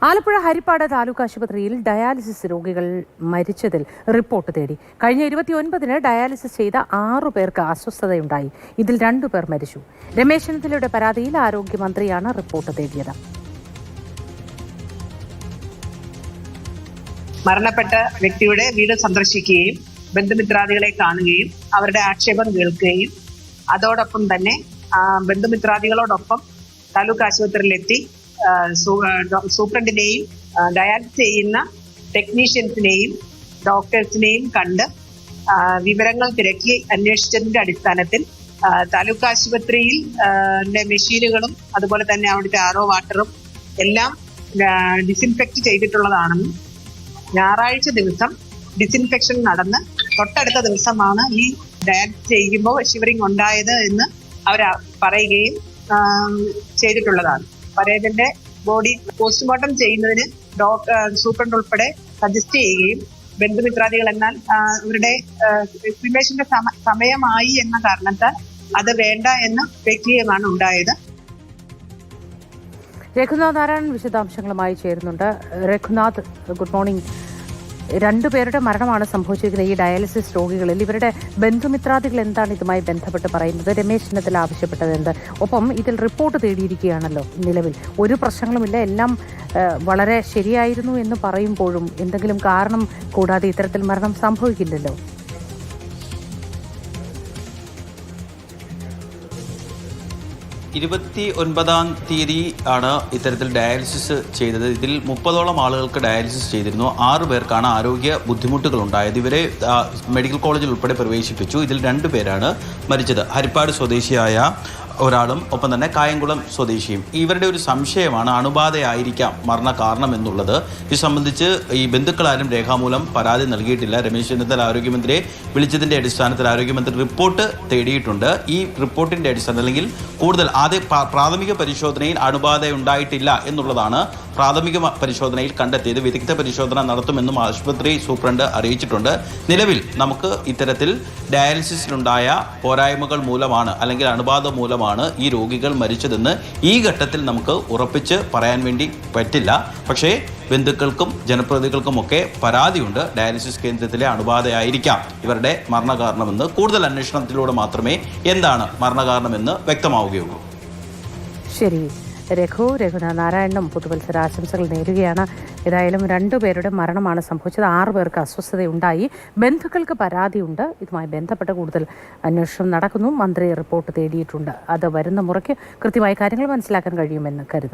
ആലപ്പുഴ ഹരിപ്പാട് താലൂക്ക് ആശുപത്രിയിൽ ഡയാലിസിസ് രോഗികൾ മരിച്ചതിൽ റിപ്പോർട്ട് തേടി. കഴിഞ്ഞ 29-ന് ഡയാലിസിസ് ചെയ്ത 6 പേർക്ക് അസ്വസ്ഥതയുണ്ടായി. ഇതിൽ 2 പേർ മരിച്ചു. രമേശ് ചെന്നിത്തലയുടെ പരാതിയിൽ ആരോഗ്യമന്ത്രിയാണ് റിപ്പോർട്ട് തേടിയത്. മരണപ്പെട്ട വ്യക്തിയുടെ വീട് സന്ദർശിക്കുകയും ബന്ധുമിത്രാദികളെ കാണുകയും അവരുടെ ആക്ഷേപം കേൾക്കുകയും അതോടൊപ്പം തന്നെ ബന്ധുമിത്രാദികളോടൊപ്പം താലൂക്ക് ആശുപത്രിയിലെത്തി സൂപ്രണ്ടിനെയും ഡയാലിസിസ് ചെയ്യുന്ന ടെക്നീഷ്യൻസിനെയും ഡോക്ടേഴ്സിനെയും കണ്ട് വിവരങ്ങൾ തിരക്കി അന്വേഷിച്ചതിന്റെ അടിസ്ഥാനത്തിൽ താലൂക്ക് ആശുപത്രിയിൽ മെഷീനുകളും അതുപോലെ തന്നെ അവിടുത്തെ RO വാട്ടറും എല്ലാം ഡിസിൻഫെക്ട് ചെയ്തിട്ടുള്ളതാണെന്നും ഞായറാഴ്ച ദിവസം ഡിസിൻഫെക്ഷൻ നടന്ന് തൊട്ടടുത്ത ദിവസമാണ് ഈ ഡയാലിസിസ് ചെയ്യുമ്പോൾ ഷിവറിംഗ് ഉണ്ടായത് എന്ന് അവർ പറയുകയും ചെയ്തിട്ടുള്ളതാണ്. പരേതന്റെ ബോഡി പോസ്റ്റ്മോർട്ടം ചെയ്യുന്നതിന് സൂപ്രണ്ട് ഉൾപ്പെടെ സജസ്റ്റ് ചെയ്യുകയും ബന്ധുമിത്രാദികൾ എന്നാൽ അവരുടെ ക്രിമേഷന്റെ സമയമായി എന്ന കാരണത്താൽ അത് വേണ്ട എന്ന് വെക്കുകയുമാണ് ഉണ്ടായത്. രഘുനാഥ് നാരായണൻ വിശദാംശങ്ങളുമായി ചേരുന്നുണ്ട്. Raghunath, good morning. 2 പേരുടെ മരണമാണ് സംഭവിച്ചിരിക്കുന്നത് ഈ ഡയാലിസിസ് രോഗികളിൽ. ഇവരുടെ ബന്ധുമിത്രാദികൾ എന്താണ് ഇതുമായി ബന്ധപ്പെട്ട് പറയുന്നത്? രമേശ് ചെന്നിത്തല ആവശ്യപ്പെട്ടത് എന്ത്? ഒപ്പം ഇതിൽ റിപ്പോർട്ട് തേടിയിരിക്കുകയാണല്ലോ. നിലവിൽ ഒരു പ്രശ്നങ്ങളുമില്ല, എല്ലാം വളരെ ശരിയായിരുന്നു എന്ന് പറയുമ്പോഴും എന്തെങ്കിലും കാരണം കൂടാതെ ഇത്തരത്തിൽ മരണം സംഭവിക്കില്ലല്ലോ. 29-ാം തീയതി ആണ് ഇത്തരത്തിൽ ഡയാലിസിസ് ചെയ്തത്. ഇതിൽ 30ഓളം ആളുകൾക്ക് ഡയാലിസിസ് ചെയ്തിരുന്നു. 6 പേർക്കാണ് ആരോഗ്യ ബുദ്ധിമുട്ടുകൾ ഉണ്ടായത്. ഇവരെ മെഡിക്കൽ കോളേജിൽ ഉൾപ്പെടെ പ്രവേശിപ്പിച്ചു. ഇതിൽ 2 പേരാണ് മരിച്ചത്. ഹരിപ്പാട് സ്വദേശിയായ ഒരാളും ഒപ്പം തന്നെ കായംകുളം സ്വദേശിയും. ഇവരുടെ ഒരു സംശയമാണ് അണുബാധയായിരിക്കാം മരണ കാരണം എന്നുള്ളത്. ഇത് സംബന്ധിച്ച് ഈ ബന്ധുക്കളാരും രേഖാമൂലം പരാതി നൽകിയിട്ടില്ല. രമേശ് ചെന്നിത്തല ആരോഗ്യമന്ത്രിയെ വിളിച്ചതിൻ്റെ അടിസ്ഥാനത്തിൽ ആരോഗ്യമന്ത്രി റിപ്പോർട്ട് തേടിയിട്ടുണ്ട്. ഈ റിപ്പോർട്ടിൻ്റെ അടിസ്ഥാനത്തിൽ അല്ലെങ്കിൽ കൂടുതൽ പ്രാഥമിക പരിശോധനയിൽ അണുബാധ ഉണ്ടായിട്ടില്ല എന്നുള്ളതാണ് പ്രാഥമിക പരിശോധനയിൽ കണ്ടെത്തിയത്. വിദഗ്ധ പരിശോധന നടത്തുമെന്നും ആശുപത്രി സൂപ്രണ്ട് അറിയിച്ചിട്ടുണ്ട്. നിലവിൽ നമുക്ക് ഇത്തരത്തിൽ ഡയാലിസിസിലുണ്ടായ പോരായ്മകൾ മൂലമാണ് അല്ലെങ്കിൽ അണുബാധ മൂലമാണ് ഈ രോഗികൾ മരിച്ചതെന്ന് ഈ ഘട്ടത്തിൽ നമുക്ക് ഉറപ്പിച്ച് പറയാൻ വേണ്ടി പറ്റില്ല. പക്ഷേ ബന്ധുക്കൾക്കും ജനപ്രതിനിധികൾക്കും ഒക്കെ പരാതിയുണ്ട്. ഡയാലിസിസ് കേന്ദ്രത്തിലെ അണുബാധയായിരിക്കാം ഇവരുടെ മരണകാരണമെന്ന്. കൂടുതൽ അന്വേഷണത്തിലൂടെ മാത്രമേ എന്താണ് മരണകാരണമെന്ന് വ്യക്തമാവുകയുള്ളൂ. ശരി, രഘുനാഥ് നാരായണനും പുതുവത്സര ആശംസകൾ നേരുകയാണ്. ഏതായാലും 2 പേരുടെ മരണമാണ് സംഭവിച്ചത്. 6 പേർക്ക് അസ്വസ്ഥതയുണ്ടായി. ബന്ധുക്കൾക്ക് പരാതിയുണ്ട്. ഇതുമായി ബന്ധപ്പെട്ട് കൂടുതൽ അന്വേഷണം നടക്കുന്നു. മന്ത്രി റിപ്പോർട്ട് തേടിയിട്ടുണ്ട്. അത് വരുന്ന മുറയ്ക്ക് കൃത്യമായി കാര്യങ്ങൾ മനസ്സിലാക്കാൻ കഴിയുമെന്ന് കരുതുന്നു.